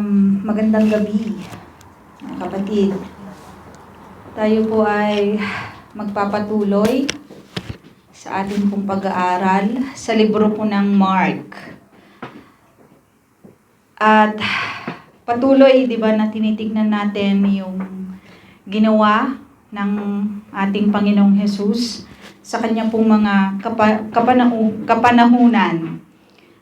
Magandang gabi, mga kapatid. Tayo po ay magpapatuloy sa ating pong pag-aaral sa libro po ng Mark. At patuloy, di ba, na tinitignan natin yung ginawa ng ating Panginoong Hesus sa kanyang pong mga kapanahunan.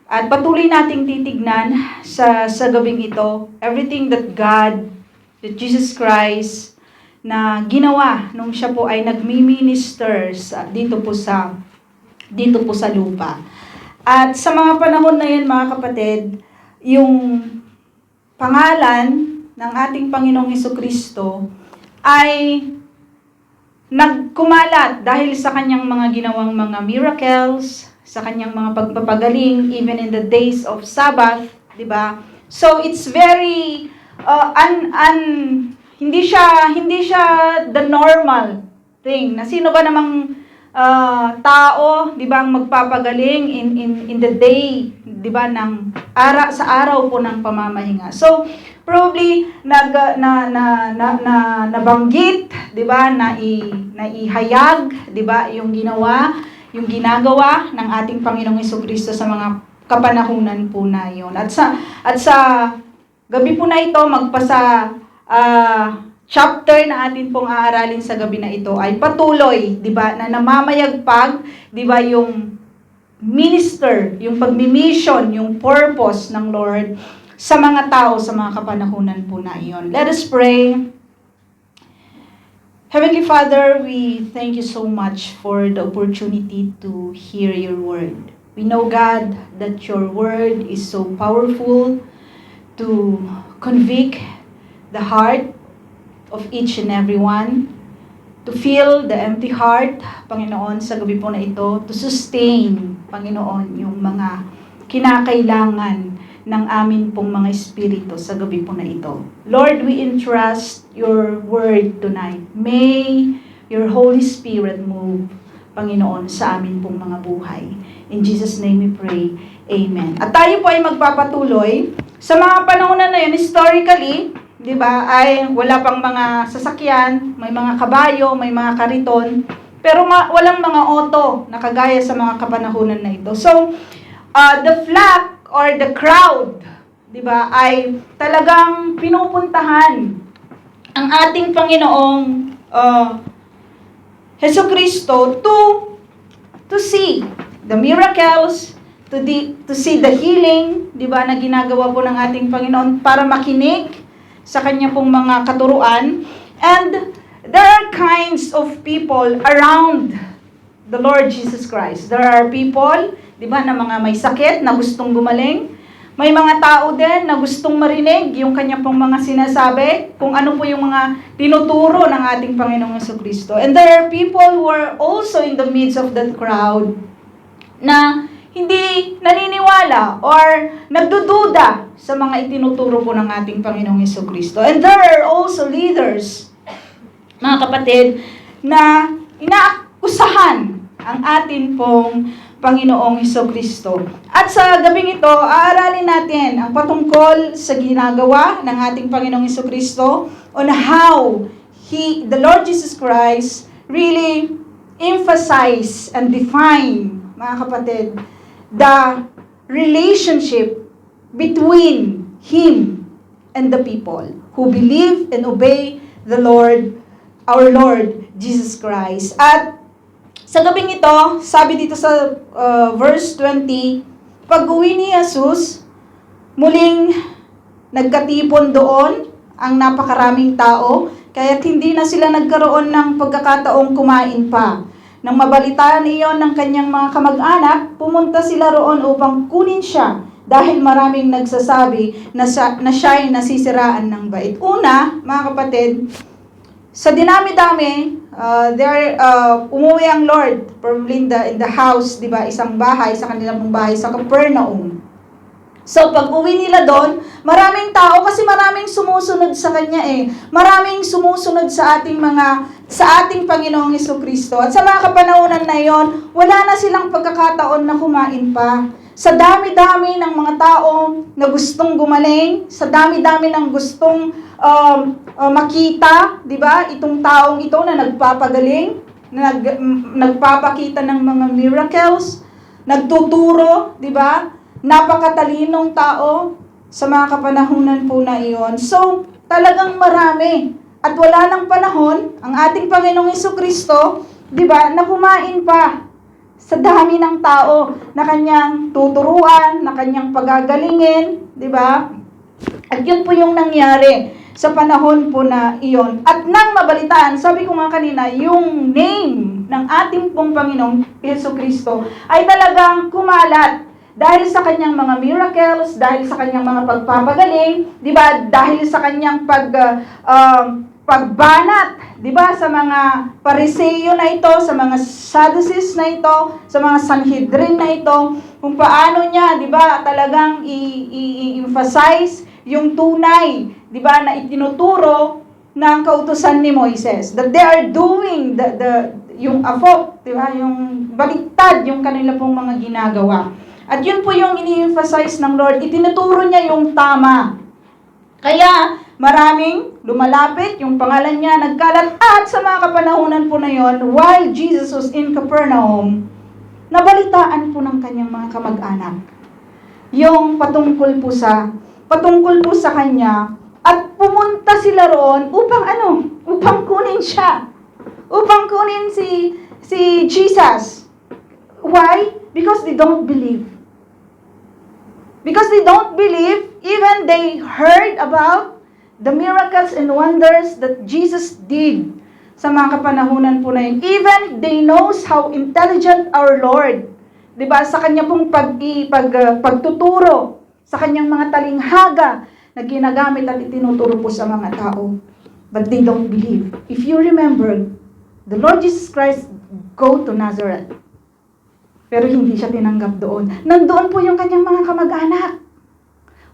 At patuloy nating titignan sa gabing ito, everything that that Jesus Christ, na ginawa nung siya po ay nagmi-minister dito po sa lupa. At sa mga panahon na yan, mga kapatid, yung pangalan ng ating Panginoong Hesukristo ay nagkumalat dahil sa kanyang mga ginawang mga miracles, sa kanyang mga pagpapagaling, even in the days of Sabbath, di ba? So it's very hindi siya the normal thing. Na sino ba namang tao, di ba, ang magpapagaling in the day, di ba, ng sa araw po ng pamamahinga. So probably nabanggit, di ba, na ihayag, di ba, yung ginagawa ng ating Panginoong Hesukristo sa mga kapanahunan po na yun. At sa gabi po na ito, magpasa chapter na atin pong aaralin sa gabi na ito ay patuloy, di ba, na namamayagpag, di ba, yung minister, yung pagmi-mission, yung purpose ng Lord sa mga tao, sa mga kapanahunan po na iyon. Let us pray. Heavenly Father, we thank you so much for the opportunity to hear your word. We know, God, that your word is so powerful to convict the heart of each and every one, to fill the empty heart, Panginoon, sa gabi po na ito, to sustain, Panginoon, yung mga kinakailangan ng amin pong mga espiritu sa gabi po na ito. Lord, we entrust your word tonight. May your Holy Spirit move, Panginoon, sa amin pong mga buhay. In Jesus' name we pray. Amen. At tayo po ay magpapatuloy. Sa mga panahon na yun, historically, di ba, ay wala pang mga sasakyan, may mga kabayo, may mga kariton, pero walang mga auto na kagaya sa mga kapanahunan na ito. So, the flock or the crowd, di ba, ay talagang pinupuntahan ang ating Panginoong Hesukristo to see the miracles, to see the healing, di ba, na ginagawa po ng ating Panginoon, para makinig sa kanya pong mga katuruan. And there are kinds of people around the Lord Jesus Christ. There are people, di ba, na mga may sakit na gustong gumaling. May mga tao din na gustong marinig yung kanya pong mga sinasabi, kung ano po yung mga tinuturo ng ating Panginoong Hesukristo. And there are people who are also in the midst of that crowd na hindi naniniwala or nagdududa sa mga itinuturo po ng ating Panginoong Hesukristo. And there are also leaders, mga kapatid, na inaakusahan ang atin pong Panginoong Hesukristo. At sa gabing ito, aaralin natin ang patungkol sa ginagawa ng ating Panginoong Hesukristo on how the Lord Jesus Christ really emphasize and define, mga kapatid, the relationship between Him and the people who believe and obey the Lord, our Lord Jesus Christ. At sa gabing ito, sabi dito sa verse 20, pag-uwi ni Jesus, muling nagkatipon doon ang napakaraming tao, kaya't hindi na sila nagkaroon ng pagkakataong kumain pa. Nang mabalitaan iyon ng kanyang mga kamag-anak, pumunta sila roon upang kunin siya, dahil maraming nagsasabi na siya'y nasisiraan ng bait. Una, mga kapatid, sa dinami-dami, umuwi ang Lord, probably in the house, di ba, isang bahay, sa kanilang bahay, sa Capernaum. So, pag uwi nila doon, maraming tao, kasi maraming sumusunod sa Kanya Maraming sumusunod sa ating Panginoong Hesukristo. At sa mga kapanahonan na yon, wala na silang pagkakataon na kumain pa. Sa dami-dami ng mga tao na gustong gumaling, sa dami-dami ng gustong makita, di ba? Itong taong ito na nagpapagaling, nagpapakita ng mga miracles, nagtuturo, di ba? Napakatalinong tao sa mga kapanahunan po na iyon. So, talagang marami. At wala ng panahon, ang ating Panginoong Jesucristo, di ba, na kumain pa sa dami ng tao na kanyang tuturuan, na kanyang pagagalingin, di ba? At yun po yung nangyari sa panahon po na iyon. At nang mabalitaan, sabi ko nga kanina, yung name ng ating pong Panginoong Jesucristo ay talagang kumalat dahil sa kanyang mga miracles, dahil sa kanyang mga pagpapagaling, di ba? Dahil sa kanyang pagbanat, di ba? Sa mga Pariseo na ito, sa mga Sadducees na ito, sa mga Sanhedrin na ito, kung paano niya, di ba, talagang i-emphasize yung tunay, di ba, na itinuturo ng kautusan ni Moises. That they are doing yung afop, di ba, yung baliktad, yung kanila pong mga ginagawa. At yun po yung ini-emphasize ng Lord. Itinuturo niya yung tama. Kaya, maraming lumalapit, yung pangalan niya nagkalat. At sa mga kapanahunan po na yon, while Jesus was in Capernaum, nabalitaan po ng kanyang mga kamag-anak. Yung patungkol po sa kanya, at pumunta sila roon upang kunin siya. Upang kunin si Jesus. Why? Because they don't believe. Because they don't believe, even they heard about the miracles and wonders that Jesus did sa mga kapanahunan po na yun. Even they knows how intelligent our Lord. Diba? Sa kanya pong pagtuturo, sa kanyang mga talinghaga na ginagamit at itinuturo po sa mga tao. But they don't believe. If you remember, the Lord Jesus Christ go to Nazareth. Pero hindi siya tinanggap doon. Nandoon po yung kanyang mga kamag-anak.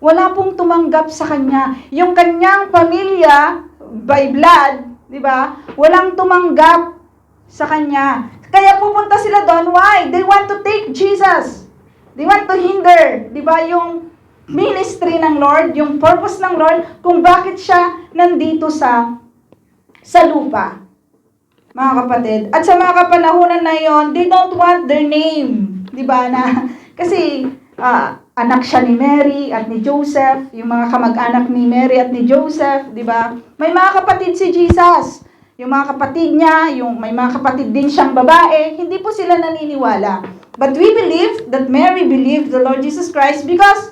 Wala pong tumanggap sa kanya. Yung kanyang pamilya, by blood, di ba? Walang tumanggap sa kanya. Kaya pupunta sila doon. Why? They want to take Jesus. They want to hinder, di ba, yung ministry ng Lord, yung purpose ng Lord, kung bakit siya nandito sa lupa. Mga kapatid. At sa mga kapanahunan na yon, they don't want their name. Diba na? Kasi anak siya ni Mary at ni Joseph, yung mga kamag-anak ni Mary at ni Joseph, diba? May mga kapatid si Jesus. Yung mga kapatid niya, may mga kapatid din siyang babae, hindi po sila naniniwala. But we believe that Mary believed the Lord Jesus Christ because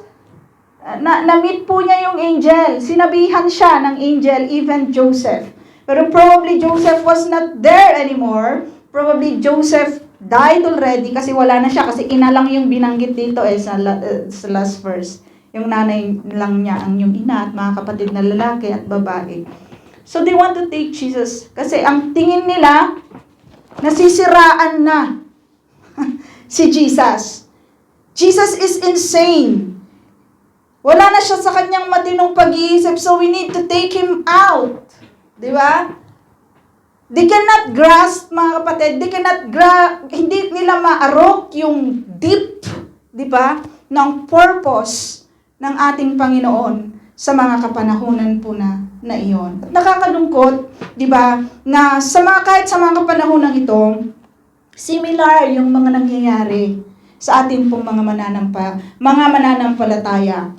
na-meet po niya yung angel. Sinabihan siya ng angel, even Joseph. Pero probably Joseph was not there anymore. Probably Joseph died already kasi wala na siya. Kasi ina lang yung binanggit dito sa last verse. Yung nanay lang niya ang yung ina at mga kapatid na lalaki at babae. So they want to take Jesus. Kasi ang tingin nila, nasisiraan na si Jesus. Jesus is insane. Wala na siya sa kanyang matinong pag-iisip. So we need to take him out. Di ba? They cannot grasp, mga kapatid, hindi nila maarok yung deep, di ba, ng purpose ng ating Panginoon sa mga kapanahunan po na iyon. At nakakalungkot, di ba, na kahit sa mga kapanahunan ito, similar yung mga nangyayari sa ating pong mga mananampalataya.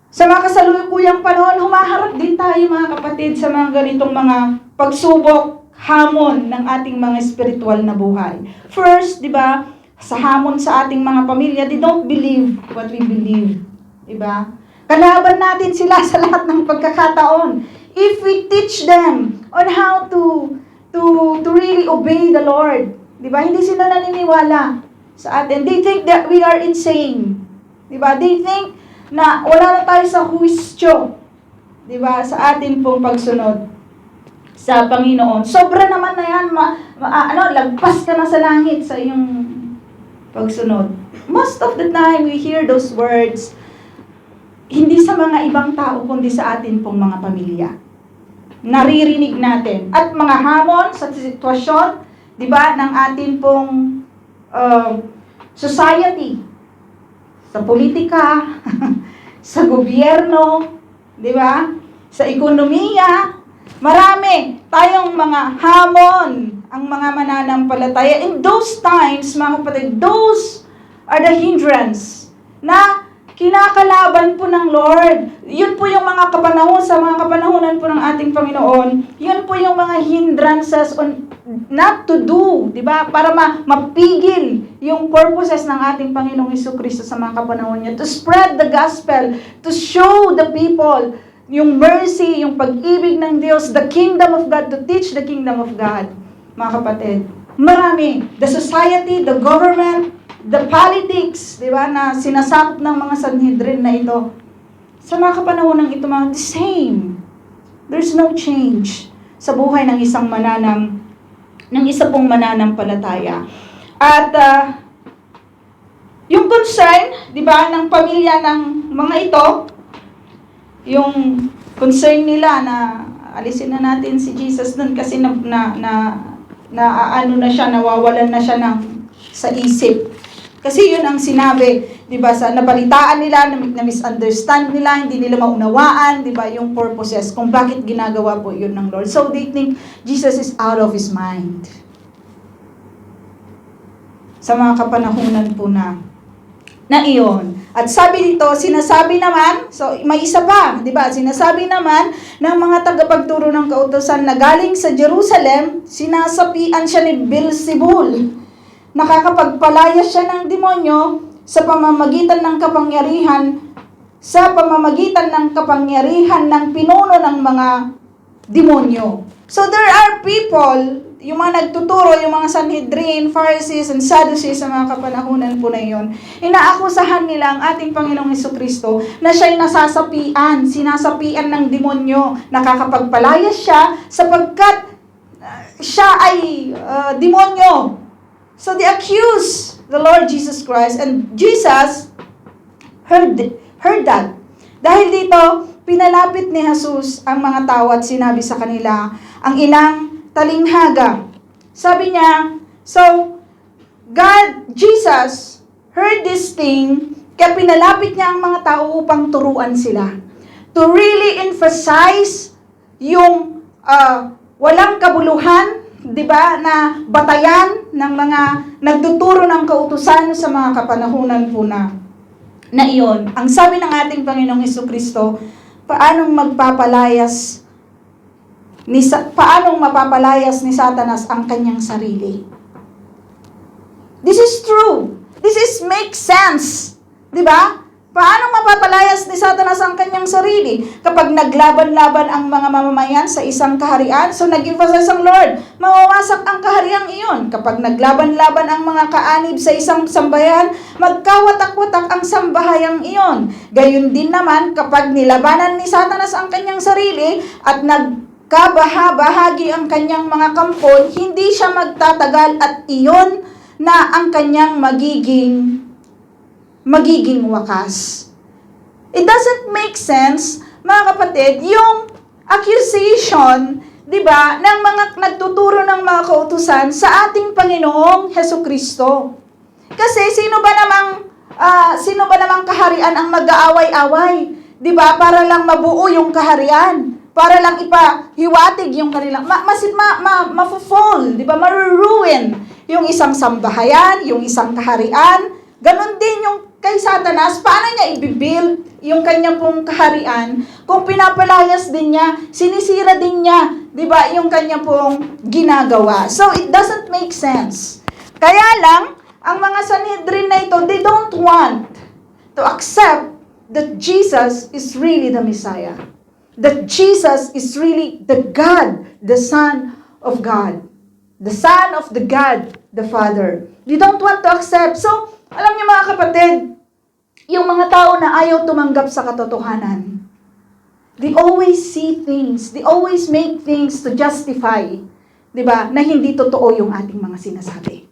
Sa mga kasalukuyang panahon, humaharap din tayo mga kapatid sa mga ganitong mga pagsubok, hamon ng ating mga spiritual na buhay. First, di ba, sa hamon sa ating mga pamilya, they don't believe what we believe. Di ba? Kalaban natin sila sa lahat ng pagkakataon. If we teach them on how to really obey the Lord, di ba? Hindi sila naniniwala sa atin. They think that we are insane. Di ba? They think na wala na tayo sa huwisyo, di ba, sa atin pong pagsunod sa Panginoon. Sobra naman na yan, lagpas ka na sa langit sa iyong pagsunod. Most of the time, we hear those words, hindi sa mga ibang tao, kundi sa atin pong mga pamilya. Naririnig natin. At mga hamon sa sitwasyon, di ba, ng atin pong society. sa politika, sa gobyerno, di ba? Sa ekonomiya, marami tayong mga hamon ang mga mananampalataya. In those times, mga kapatid, those are the hindrance na kinakalaban po ng Lord. Yun po yung mga kapanahon, sa mga kapanahonan po ng ating Panginoon, yun po yung mga hindrances on not to do, di ba? Para mapigil yung purposes ng ating Panginoong Jesucristo sa mga kapanahon niya. To spread the gospel, to show the people yung mercy, yung pag-ibig ng Diyos, the kingdom of God, to teach the kingdom of God. Mga kapatid, marami. The society, the government, the politics, di ba, na sinasakop ng mga Sanhedrin na ito. Sa mga kapanahon ng ito, mga the same. There's no change sa buhay ng isa pong mananampalataya. At yung concern, di ba, ng pamilya ng mga ito, yung concern nila na alisin na natin si Jesus dun kasi nawawalan na siya sa isip. Kasi yun ang sinabi, 'di ba, sa nabalitaan nila, na misunderstand nila, hindi nila maunawaan, 'di ba, yung purposes kung bakit ginagawa po yun ng Lord. So they think Jesus is out of his mind. Sa mga kapanahunan po na iyon. At sabi dito, sinasabi naman, so may isa pa, 'di ba? Sinasabi naman ng mga tagapagturo ng kautusan na galing sa Jerusalem, sinasapian siya ni Beelzebul. Nakakapagpalayas siya ng demonyo sa pamamagitan ng kapangyarihan ng pinuno ng mga demonyo. So there are people, yung mga nagtuturo, yung mga Sanhedrin, Pharisees, and Sadducees sa mga kapanahunan po na yun, inaakusahan nila ang ating Panginoong Jesucristo na siya'y sinasapian ng demonyo. Nakakapagpalayas siya sapagkat siya ay demonyo. So they accuse the Lord Jesus Christ, and Jesus heard that. Dahil dito, pinalapit ni Jesus ang mga tao at sinabi sa kanila ang ilang talinghaga. Sabi niya, so Jesus heard this thing, kaya pinalapit niya ang mga tao upang turuan sila. To really emphasize yung walang kabuluhan, 'di ba, na batayan ng mga nagtuturo ng kautusan sa mga kapanahunan po na iyon. Ang sabi ng ating Panginoong Jesucristo, paanong mapapalayas ni Satanas ang kanyang sarili? This is true. This makes sense. 'Di ba? Paano mapapalayas ni Satanas ang kanyang sarili? Kapag naglaban-laban ang mga mamamayan sa isang kaharian, so nag-emphasize ang Lord, mawawasak ang kahariang iyon. Kapag naglaban-laban ang mga kaanib sa isang sambahayan, magkawatak-watak ang sambahayang iyon. Gayun din naman, kapag nilabanan ni Satanas ang kanyang sarili at nagkabaha-bahagi ang kanyang mga kampo, hindi siya magtatagal at iyon na ang kanyang magiging wakas. It doesn't make sense, mga kapatid, yung accusation, 'di ba, ng mga nagtuturo ng mga kautusan sa ating Panginoong Jesucristo. Kasi sino ba namang kaharian ang mag-aaway-away, 'di ba, para lang mabuo yung kaharian, para lang ipahiwatig yung kanilang ma-fall, 'di ba, ma-ruin yung isang sambahayan, yung isang kaharian. Ganon din yung kay Satanas, paano niya i-build yung kanya pong kaharian kung pinapalayas din niya, sinisira din niya, 'di ba, yung kanya pong ginagawa. So it doesn't make sense. Kaya lang ang mga Sanhedrin na ito, they don't want to accept that Jesus is really the Messiah. That Jesus is really the God, the Son of God. The Son of the God, the Father. They don't want to accept. So, alam niyo mga kapatid, yung mga tao na ayaw tumanggap sa katotohanan, they always see things, they always make things to justify, 'di ba, na hindi totoo yung ating mga sinasabi.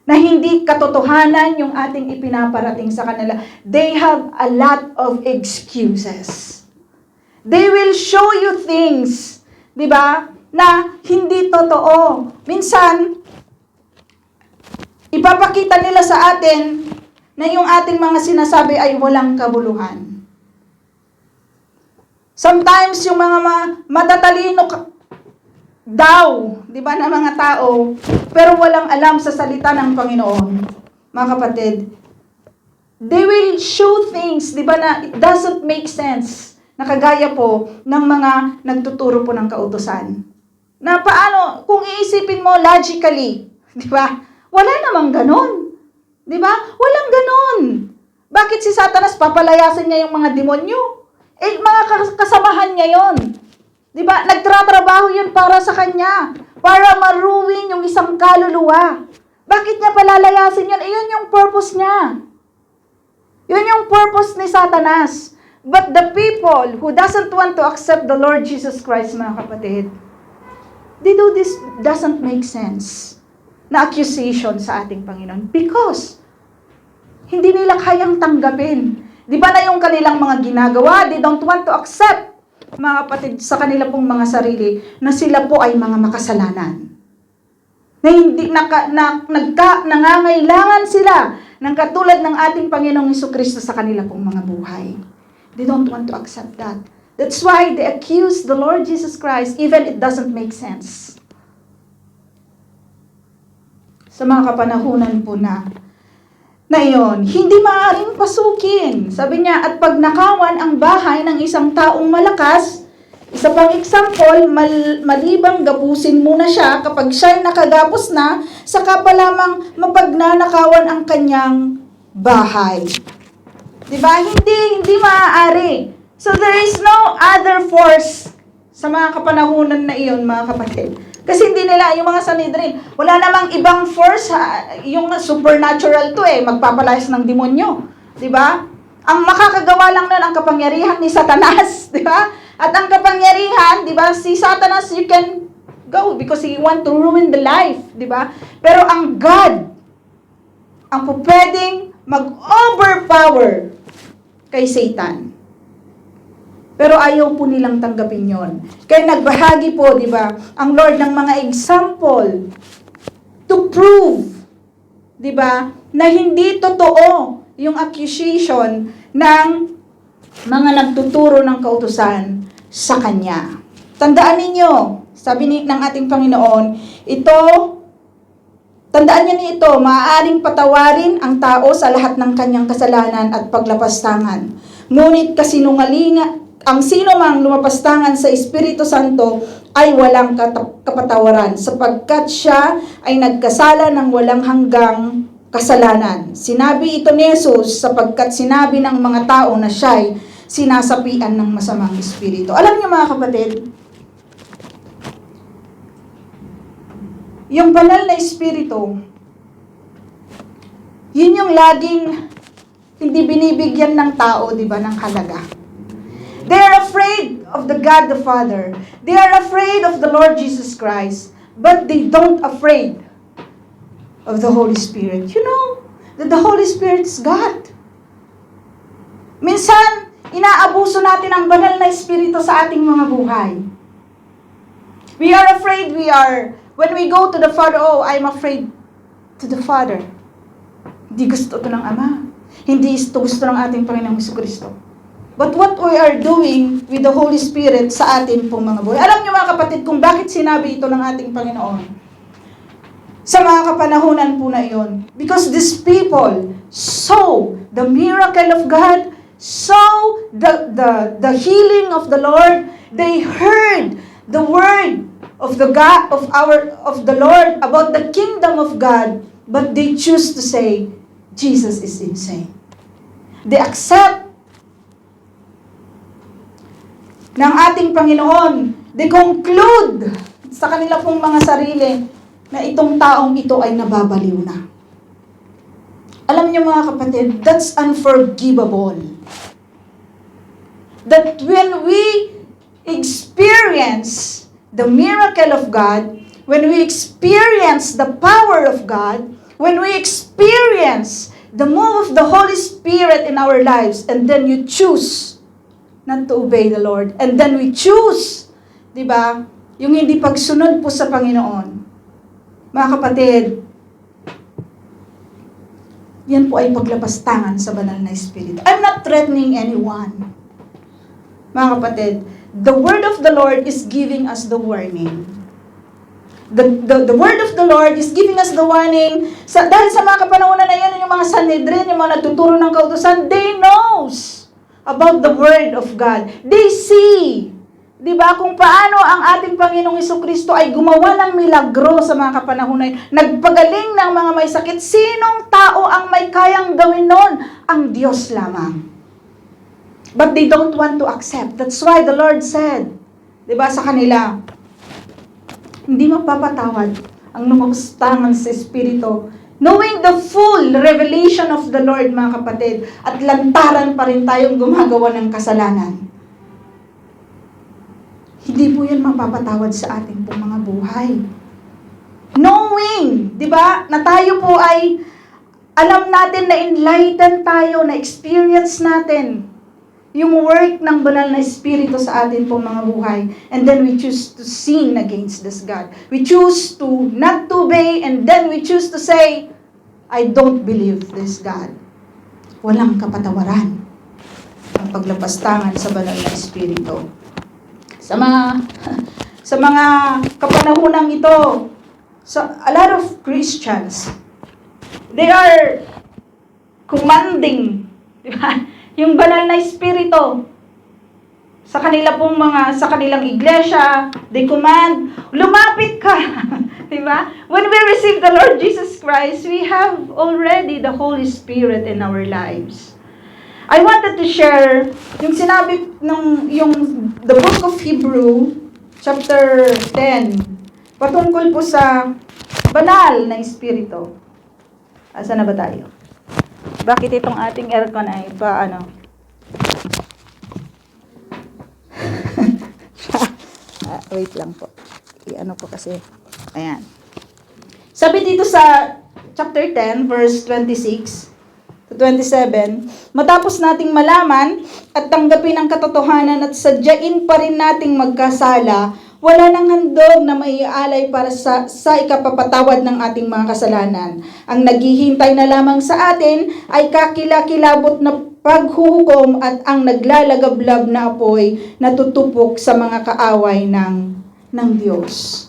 Na hindi katotohanan yung ating ipinaparating sa kanila. They have a lot of excuses. They will show you things, 'di ba, na hindi totoo. Minsan, ipapakita nila sa atin na yung ating mga sinasabi ay walang kabuluhan. Sometimes yung mga matatalino daw, di ba, na mga tao, pero walang alam sa salita ng Panginoon. Mga kapatid, they will show things, di ba, na it doesn't make sense. Nakagaya po ng mga nagtuturo po ng kautusan. Na paano, kung iisipin mo logically, di ba, wala namang ganon. Di ba? Walang ganon. Bakit si Satanas papalayasin niya yung mga demonyo? Eh, mga kasamahan niya yon. Di ba? Nagtratrabaho yun para sa kanya. Para maruwin yung isang kaluluwa. Bakit niya palalayasin yun? Iyon yung purpose niya. Yun yung purpose ni Satanas. But the people who doesn't want to accept the Lord Jesus Christ, mga kapatid, they do this doesn't make sense na accusation sa ating Panginoon. Because hindi nila kayang tanggapin. Di ba na yung kanilang mga ginagawa, they don't want to accept, mga kapatid, sa kanila pong mga sarili, na sila po ay mga makasalanan. Na hindi nangangailangan sila ng katulad ng ating Panginoong Jesucristo sa kanila pong mga buhay. They don't want to accept that. That's why they accuse the Lord Jesus Christ, even it doesn't make sense. Sa mga kapanahunan po na iyon, hindi maaaring pasukin. Sabi niya, at pag nakawan ang bahay ng isang taong malakas, isa pang example, malibang gapusin muna siya kapag siya'y nakagapos na, saka pa lamang mapagnanakawan ang kanyang bahay. Diba? Hindi maaari. So there is no other force sa mga kapanahunan na iyon, mga kapatid. Kasi hindi nila, yung mga Sanhedrin, wala namang ibang force, yung supernatural to magpapalayas ng demonyo. Diba? Ang makakagawa lang nun, ang kapangyarihan ni Satanas. Diba? At ang kapangyarihan, diba, si Satanas, you can go because he want to ruin the life. Diba? Pero ang God, ang pwedeng mag-overpower kay Satan. Pero ayaw po nilang tanggapin yon. Kaya nagbahagi po, di ba, ang Lord ng mga example to prove, di ba, na hindi totoo yung accusation ng mga nagtuturo ng kautusan sa Kanya. Tandaan ninyo, sabi ng ating Panginoon, tandaan niyo nito, maaaring patawarin ang tao sa lahat ng kanyang kasalanan at paglapastangan. Ngunit ang sino mang lumapastangan sa Espiritu Santo ay walang kapatawaran, sapagkat siya ay nagkasala ng walang hanggang kasalanan. Sinabi ito ni Jesus sapagkat sinabi ng mga tao na siya'y sinasapian ng masamang espiritu. Alam niyo, mga kapatid, yung banal na espiritu, yun yung laging hindi binibigyan ng tao, di ba, ng halaga. They are afraid of the God the Father. They are afraid of the Lord Jesus Christ. But they don't afraid of the Holy Spirit. You know that the Holy Spirit is God. Minsan, inaabuso natin ang banal na espiritu sa ating mga buhay. We are afraid, when we go to the Father, I'm afraid to the Father. Hindi gusto ito ng Ama. Hindi ito gusto ng ating Panginoong Jesucristo. But what we are doing with the Holy Spirit sa atin pong mga buhay. Alam niyo, mga kapatid, kung bakit sinabi ito ng ating Panginoon sa mga kapanahunan po na iyon. Because these people saw the miracle of God, saw the healing of the Lord. They heard the word of the Lord about the kingdom of God, but they choose to say Jesus is insane. They accept ng ating Panginoon, they conclude sa kanila pong mga sarili na itong taong ito ay nababaliw na. Alam niyo, mga kapatid, that's unforgivable. That when we experience the miracle of God, when we experience the power of God, when we experience the move of the Holy Spirit in our lives, and then you choose not to obey the Lord. And then we choose, di ba, yung hindi pagsunod po sa Panginoon. Mga kapatid, yan po ay paglapastangan sa banal na Espiritu. I'm not threatening anyone. Mga kapatid, the word of the Lord is giving us the warning. The word of the Lord is giving us the warning. Dahil sa mga kapanahonan na yan, yung mga Sanhedrin, yung mga nagtuturo ng kautusan, they knows about the word of God. They see, di ba, kung paano ang ating Panginoong Jesucristo ay gumawa ng milagro sa mga kapanahonan. Nagpagaling ng mga may sakit. Sinong tao ang may kayang gawin nun? Ang Diyos lamang. But they don't want to accept. That's why the Lord said, di ba, sa kanila, hindi mapapatawad ang lumapastangan sa Espiritu, knowing the full revelation of the Lord, mga kapatid, at lantaran pa rin tayong gumagawa ng kasalanan. Hindi po yan mapapatawad sa ating pong mga buhay. Knowing, di ba, na tayo po ay alam natin na enlightened tayo, na experience natin yung work ng banal na Espiritu sa atin pong mga buhay. And then we choose to sin against this God. We choose to not to obey, and then we choose to say, I don't believe this God. Walang kapatawaran ang paglapastangan sa banal na Espiritu. Sa mga kapanahunang ito, a lot of Christians, they are commanding, di ba? Yung banal na Espiritu sa kanilang iglesia, they command, lumapit ka. Diba? When we receive the Lord Jesus Christ, we have already the Holy Spirit in our lives. I wanted to share yung sinabi the book of Hebrew, chapter 10, patungkol po sa banal na Espiritu. Asa na ba tayo? Bakit itong ating aircon ay wait lang po. Po kasi. Ayan. Sabi dito sa chapter 10, verse 26 to 27, matapos nating malaman at tanggapin ang katotohanan at sadyain pa rin nating magkasala, wala nang handog na maiaalay para sa ikapapatawad ng ating mga kasalanan. Ang naghihintay na lamang sa atin ay kakilakilabot na paghuhukom at ang naglalagablab na apoy na tutupok sa mga kaaway ng Diyos.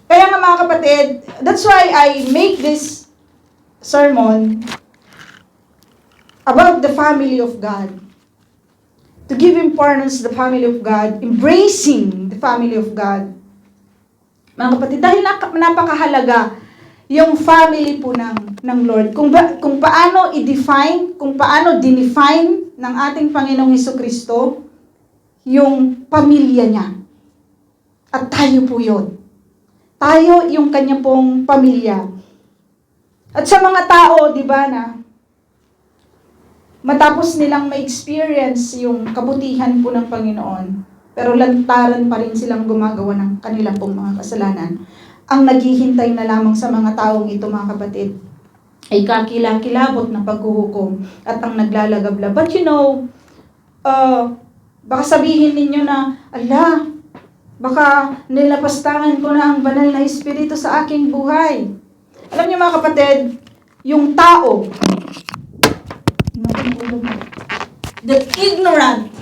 Kaya nga mga kapatid, that's why I make this sermon about the family of God. To give importance to the family of God, embracing the family of God. Mga kapatid, dahil napakahalaga yung family po ng Lord. Kung paano i-define, kung paano dinefine ng ating Panginoong Jesucristo yung pamilya niya. At tayo po yun. Tayo yung kanya pong pamilya. At sa mga tao, di ba, na matapos nilang ma-experience yung kabutihan po ng Panginoon, pero lantaran pa rin silang gumagawa ng kanilang pong mga kasalanan. Ang naghihintay na lamang sa mga taong ito, mga kapatid, ay kakilakilabot na paghuhukom at ang naglalagablab. But baka sabihin ninyo na, ala, baka nilapastangan ko na ang banal na Espiritu sa aking buhay. Alam niyo mga kapatid, yung tao, the ignorant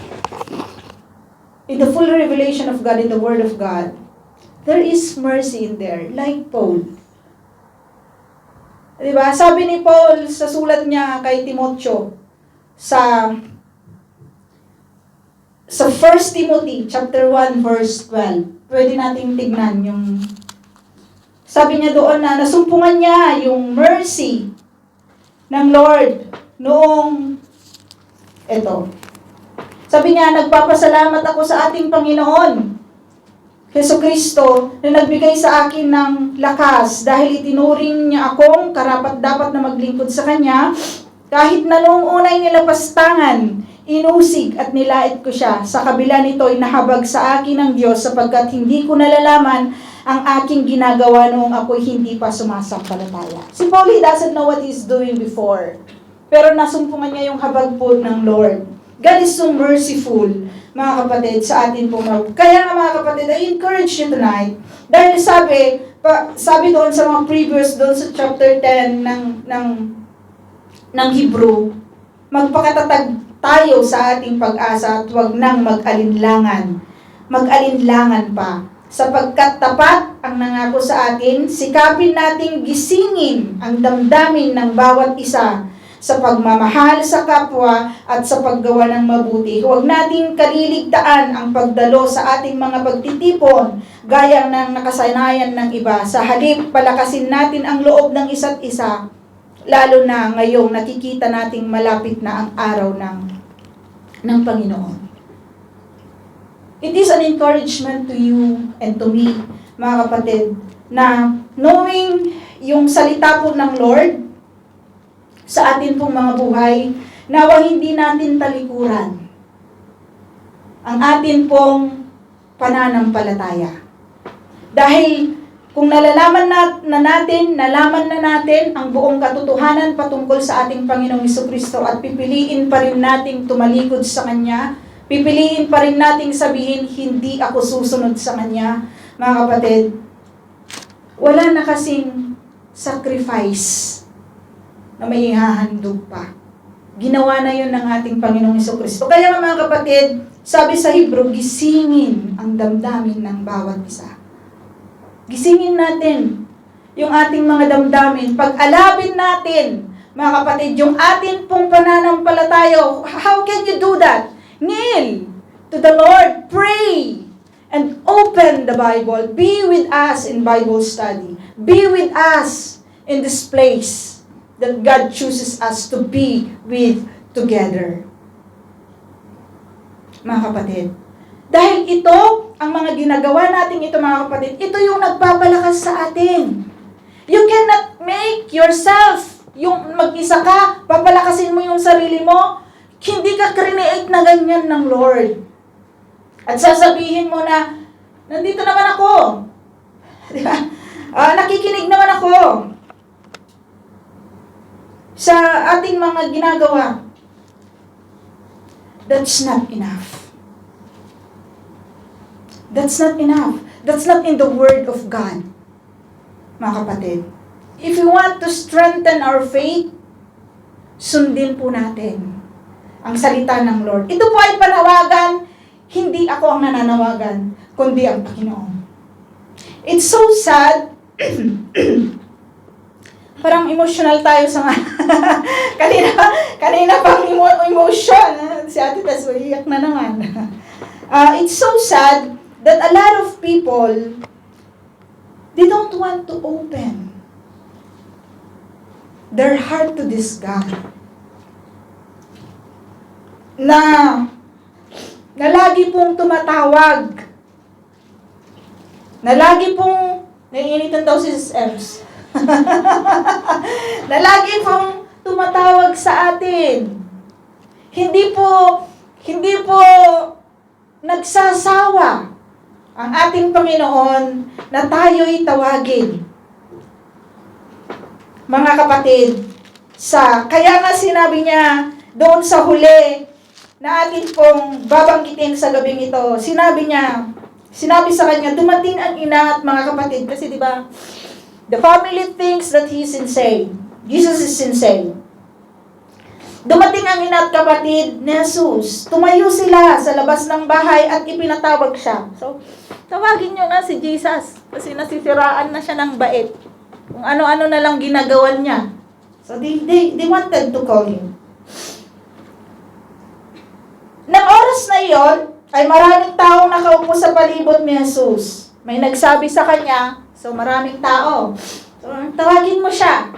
in the full revelation of God, in the Word of God, there is mercy in there, like Paul. Diba? Sabi ni Paul sa sulat niya kay Timoteo sa 1 Timothy chapter 1 verse 12. Pwede nating tignan yung sabi niya doon na nasumpungan niya yung mercy ng Lord noong sabi niya, nagpapasalamat ako sa ating Panginoon Jesucristo na nagbigay sa akin ng lakas dahil itinuring niya akong karapat-dapat na maglingkod sa Kanya kahit na noong unay nilapastangan, inusig at nilait ko siya. Sa kabila nito'y nahabag sa akin ng Diyos sapagkat hindi ko nalalaman ang aking ginagawa noong ako'y hindi pa sumasampalataya. Si Paul, he doesn't know what he's doing before. Pero nasumpungan niya yung habag po ng Lord. God is so merciful mga kapatid, sa atin pong kaya nga mga kapatid, I encourage you tonight, dahil sabi doon sa mga previous, doon sa chapter 10 ng Hebrew, magpakatatag tayo sa ating pag-asa at huwag nang mag-alinlangan pa. Sapagkat tapat ang nangako sa atin, sikapin nating gisingin ang damdamin ng bawat isa sa pagmamahal sa kapwa at sa paggawa ng mabuti. Huwag nating kaliligtaan ang pagdalo sa ating mga pagtitipon gaya ng nakasanayan ng iba. Sa halip, palakasin natin ang loob ng isa't isa, lalo na ngayong nakikita nating malapit na ang araw ng Panginoon. It is an encouragement to you and to me, mga kapatid, na knowing yung salita po ng Lord sa atin pong mga buhay, nawa hindi natin talikuran ang atin pong pananampalataya. Dahil kung nalaman na natin ang buong katotohanan patungkol sa ating Panginoong Jesucristo at pipiliin pa rin nating tumalikod sa Kanya, pipiliin pa rin nating sabihin, hindi ako susunod sa Kanya, mga kapatid, wala na kasing sacrifice na may ihahandog pa. Ginawa na yun ng ating Panginoong Jesucristo. Kaya mga kapatid, sabi sa Hebrew, gisingin ang damdamin ng bawat isa. Gisingin natin yung ating mga damdamin. Pag-alabin natin, mga kapatid, yung atin pong pananampalataya. How can you do that? Kneel to the Lord, pray, and open the Bible. Be with us in Bible study. Be with us in this place that God chooses us to be with together. Mga kapatid, dahil ito, ang mga ginagawa natin ito, mga kapatid, ito yung nagpapalakas sa atin. You cannot make yourself, yung mag-isa ka, papalakasin mo yung sarili mo, hindi ka create na ganyan ng Lord. At sasabihin mo na, nandito naman ako. Diba? Nakikinig naman ako sa ating mga ginagawa. That's not enough. That's not enough. That's not in the Word of God, mga kapatid. If we want to strengthen our faith, sundin po natin ang salita ng Lord. Ito po ay panawagan, hindi ako ang nananawagan, kundi ang Panginoon. It's so sad. Parang emotional tayo sa kanina pang emotion. Si Ate Tess, iyak na naman. It's so sad that a lot of people, they don't want to open their heart to this God. Na lagi pong tumatawag, na lagi pong, naiinitan daw si Ems, na lagi pong tumatawag sa atin. Hindi po nagsasawa ang ating Panginoon na tayo'y tawagin. Mga kapatid, kaya nga sinabi niya doon sa huli na atin pong babanggitin sa gabing ito, sinabi sa kanya, dumating ang ina at mga kapatid, kasi di ba, the family thinks that he's insane. Jesus is insane. Dumating ang ina at kapatid ni Jesus. Tumayo sila sa labas ng bahay at ipinatawag siya. So, tawagin nyo na si Jesus kasi nasisiraan na siya ng bait. Kung ano-ano na lang ginagawan niya. So, they wanted to call him. Nang oras na iyon, ay maraming taong nakaupo sa palibot ni Jesus. May nagsabi sa kanya, so maraming tao. So, tawagin mo siya.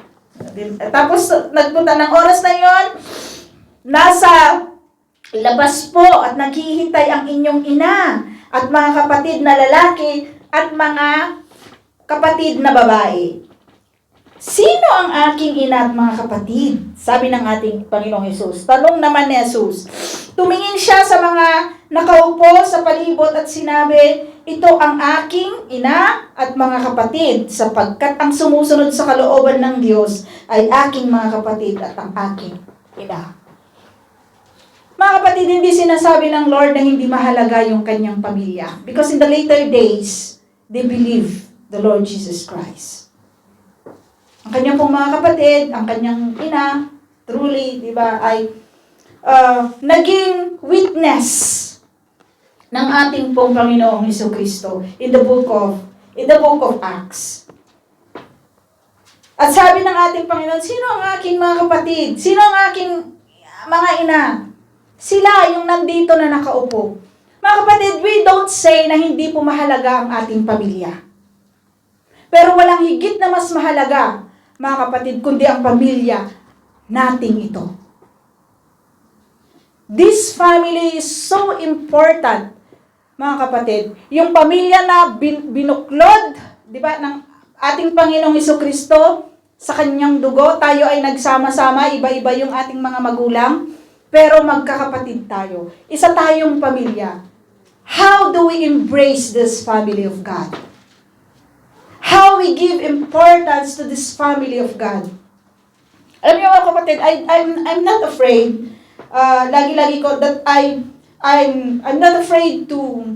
Tapos, nagpunta ng oras na iyon, nasa labas po at naghihintay ang inyong ina at mga kapatid na lalaki at mga kapatid na babae. Sino ang aking ina at mga kapatid? Sabi ng ating Panginoong Hesus. Tanong naman ni Jesus. Tumingin siya sa mga nakaupo sa palibot at sinabi, ito ang aking ina at mga kapatid, sapagkat ang sumusunod sa kalooban ng Diyos ay aking mga kapatid at ang aking ina. Mga kapatid, hindi sinasabi ng Lord na hindi mahalaga yung kanyang pamilya. Because in the later days, they believe the Lord Jesus Christ. Ang kanyang pong mga kapatid, ang kanyang ina, truly, di ba, ay naging witness ng ating pong Panginoong Jesucristo in the book of Acts. At sabi ng ating Panginoon, sino ang aking mga kapatid? Sino ang aking mga ina? Sila yung nandito na nakaupo. Mga kapatid, we don't say na hindi po mahalaga ang ating pamilya. Pero walang higit na mas mahalaga, mga kapatid, kundi ang pamilya nating ito. This family is so important, mga kapatid. Yung pamilya na binuklod, di ba, ng ating Panginoong Jesucristo sa kanyang dugo, tayo ay nagsama-sama, iba-iba yung ating mga magulang, pero magkakapatid tayo. Isa tayong pamilya. How do we embrace this family of God? How we give importance to this family of God? Alam niyo mga kapatid, I'm not afraid. Lagi-lagi ko that I'm not afraid to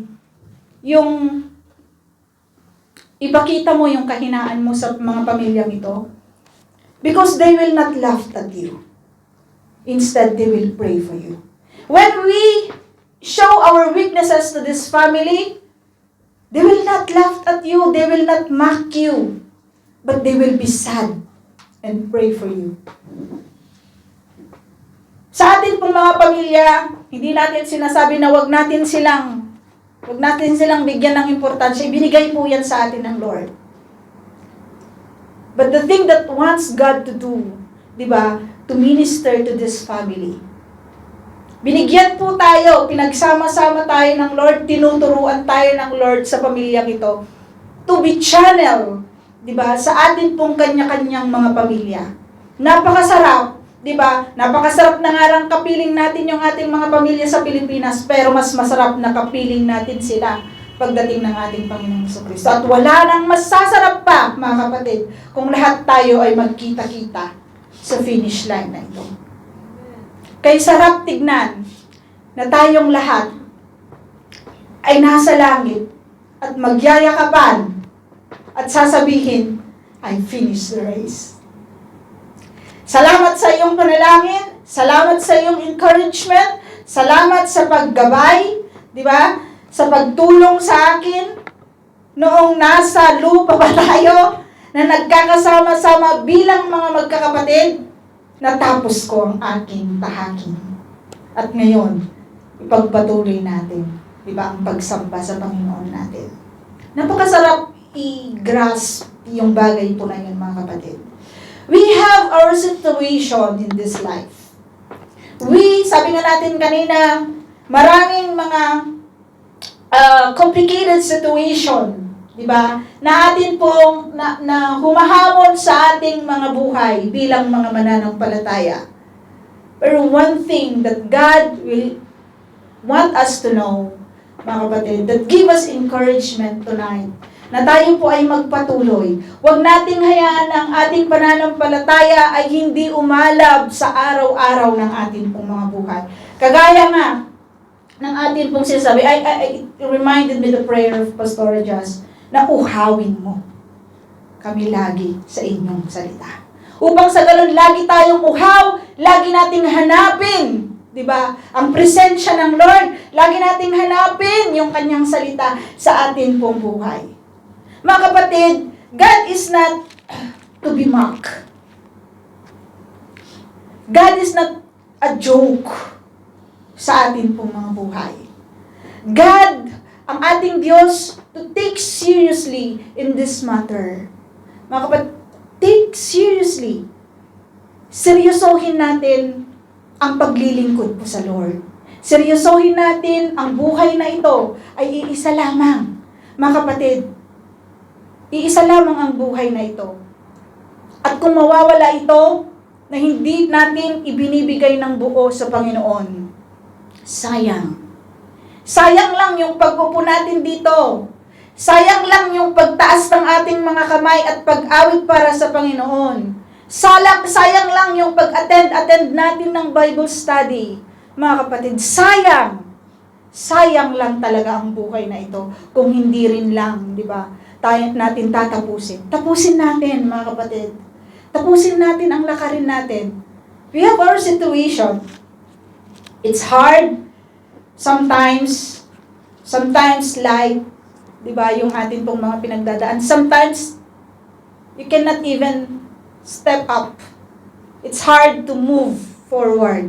yung ipakita mo yung kahinaan mo sa mga pamilyang ito. Because they will not laugh at you. Instead, they will pray for you. When we show our weaknesses to this family, they will not laugh at you, they will not mock you, but they will be sad and pray for you. Sa atin pong mga pamilya, hindi natin sinasabi na wag natin silang bigyan ng importansya. Ibinigay po yan sa atin ng Lord. But the thing that wants God to do, di ba, to minister to this family. Binigyan po tayo, pinagsama-sama tayo ng Lord, tinuturuan tayo ng Lord sa pamilyang ito to be channel, di ba, sa atin pong kanya-kanyang mga pamilya. Napakasarap, di ba? Napakasarap na nga lang kapiling natin yung ating mga pamilya sa Pilipinas, pero mas masarap na kapiling natin sila pagdating ng ating Panginoong Jesucristo. At wala nang masasarap pa, mga kapatid, kung lahat tayo ay magkita-kita sa finish line na ito. Kay sarap tignan na tayong lahat ay nasa langit at magyayakapan at sasabihin, I finished the race. Salamat sa iyong panalangin, salamat sa iyong encouragement, salamat sa paggabay, di ba? Sa pagtulong sa akin noong nasa lupa pa tayo na nagkakasama-sama bilang mga magkakapatid, natapos ko ang aking tahaking. At ngayon, ipagpatuloy natin, di ba, ang pagsamba sa Panginoon natin. Napakasarap i-grasp yung bagay po na yun, mga kapatid. We have our situation in this life. Sabi nga natin kanina, maraming mga complicated situation, di ba? Na atin pong na humahamon sa ating mga buhay bilang mga mananampalataya. Pero one thing that God will want us to know, mga kapatid, that give us encouragement tonight, na tayo po ay magpatuloy. Huwag nating hayaan ang ating pananampalataya ay hindi umalab sa araw-araw ng ating pong mga buhay. Kagaya nga ng ating pong sinasabi, it reminded me the prayer of Pastor Jazz, na uhawin mo kami lagi sa inyong salita. Upang sa ganun, lagi tayong uhaw, lagi nating hanapin, di ba? Ang presensya ng Lord, lagi nating hanapin yung kanyang salita sa atin pong buhay. Mga kapatid, God is not to be mocked. God is not a joke sa atin pong mga buhay. God, ang ating Diyos, to take seriously in this matter. Mga kapatid, take seriously. Seryosohin natin ang paglilingkod po sa Lord. Seryosohin natin ang buhay na ito ay iisa lamang. Mga kapatid, iisa lamang ang buhay na ito. At kung mawawala ito, na hindi natin ibinibigay ng buo sa Panginoon, sayang. Sayang lang yung pag-upo natin dito. Sayang lang yung pagtaas ng ating mga kamay at pag-awit para sa Panginoon. Sayang lang yung pag-attend natin ng Bible study. Mga kapatid, sayang lang talaga ang buhay na ito kung hindi rin lang, di ba, natin tatapusin. Tapusin natin, mga kapatid. Tapusin natin ang lakarin natin. We have our situation. It's hard. Sometimes like, di ba, yung atin pong mga pinagdadaan. Sometimes, you cannot even step up. It's hard to move forward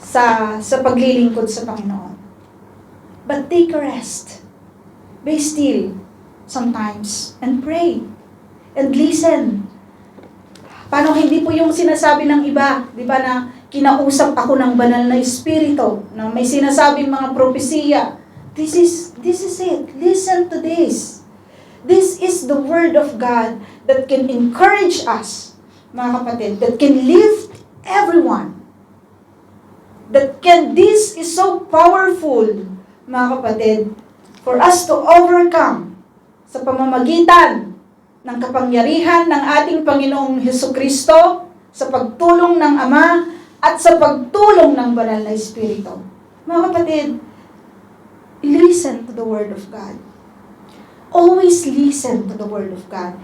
sa paglilingkod sa Panginoon. But take a rest. Be still sometimes and pray and listen. Paano hindi po yung sinasabi ng iba, di ba, na kinausap ako ng banal na espiritu, na may sinasabing mga propesiya. This is it. Listen to this. This is the word of God that can encourage us, mga kapatid, that can lift everyone. This is so powerful, mga kapatid, for us to overcome sa pamamagitan ng kapangyarihan ng ating Panginoong Hesukristo, sa pagtulong ng Ama, at sa pagtulong ng banal na Espiritu. Mga kapatid, listen to the Word of God. Always listen to the Word of God.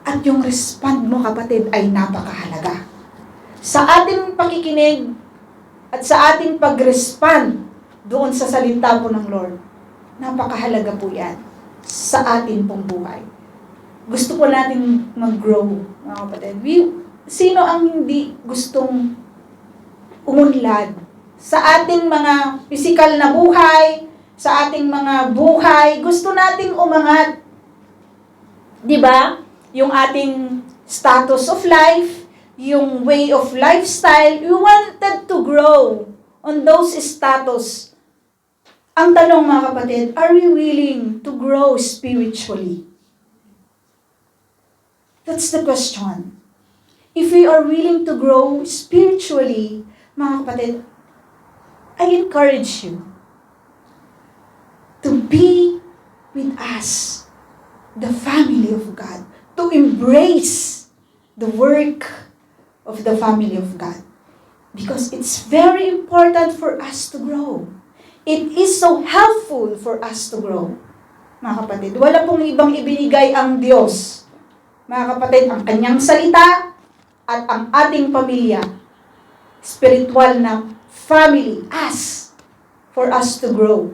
At yung respond mo, kapatid, ay napakahalaga. Sa ating pakikinig at sa ating pag-respond doon sa salita po ng Lord, napakahalaga po yan sa atin pong buhay. Gusto po natin mag-grow, mga kapatid. Sino ang hindi gustong umunlad sa ating mga physical na buhay, sa ating mga buhay? Gusto nating umangat. 'Di ba? Yung ating status of life, yung way of lifestyle, we wanted to grow on those status. Ang tanong, mga kapatid, are we willing to grow spiritually? That's the question. If we are willing to grow spiritually, mga kapatid, I encourage you to be with us, the family of God, to embrace the work of the family of God. Because it's very important for us to grow. It is so helpful for us to grow. Mga kapatid, wala pong ibang ibinigay ang Diyos. Mga kapatid, ang kanyang salita at ang ating pamilya, spiritual na family, for us to grow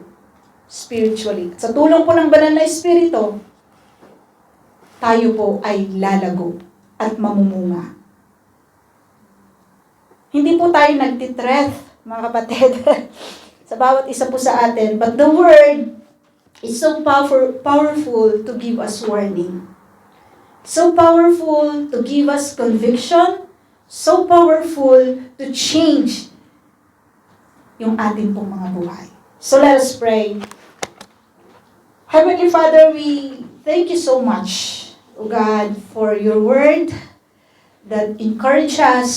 spiritually. Sa tulong po ng banal na Espiritu, tayo po ay lalago at mamumunga. Hindi po tayo nagtitreth, mga kapatid, sa bawat isa po sa atin, but the Word is so powerful to give us warning. So powerful to give us conviction, so powerful to change yung ating pong mga buhay. So let us pray. Heavenly Father, we thank you so much, O God, for your word that encourages us,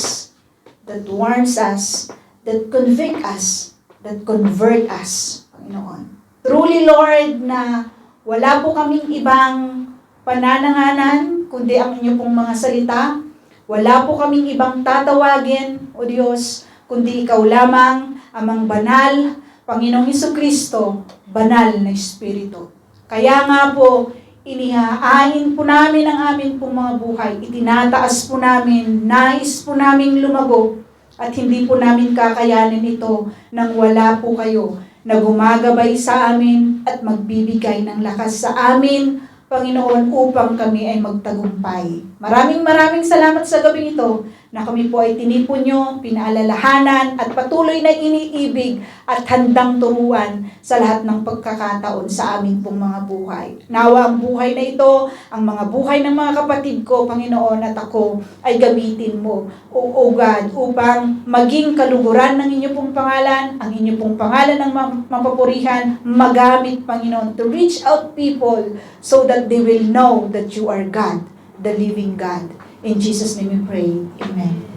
that warns us, that convict us, that convert us, Panginoon. Truly, Lord, na wala po kaming ibang panananganan, kundi ang inyo pong mga salita. Wala po kaming ibang tatawagin, O Diyos, kundi ikaw lamang, amang banal, Panginoong Hesukristo, banal na Espiritu. Kaya nga po, inihahain po namin ang amin pong mga buhay. Itinataas po namin, nais po namin lumago, at hindi po namin kakayanin ito nang wala po kayo na gumagabay sa amin at magbibigay ng lakas sa amin, Panginoon, upang kami ay magtagumpay. Maraming salamat sa gabing ito na kami po ay tinipon nyo, pinaalalahanan at patuloy na iniibig at handang turuan sa lahat ng pagkakataon sa aming pong mga buhay. Nawa ang buhay na ito, ang mga buhay ng mga kapatid ko, Panginoon, at ako ay gamitin mo, O God, upang maging kaluguran ng inyo pong pangalan, ang inyo pong pangalan ng mapapurihan, magamit, Panginoon, to reach out people so that they will know that you are God, the living God. In Jesus' name we pray. Amen.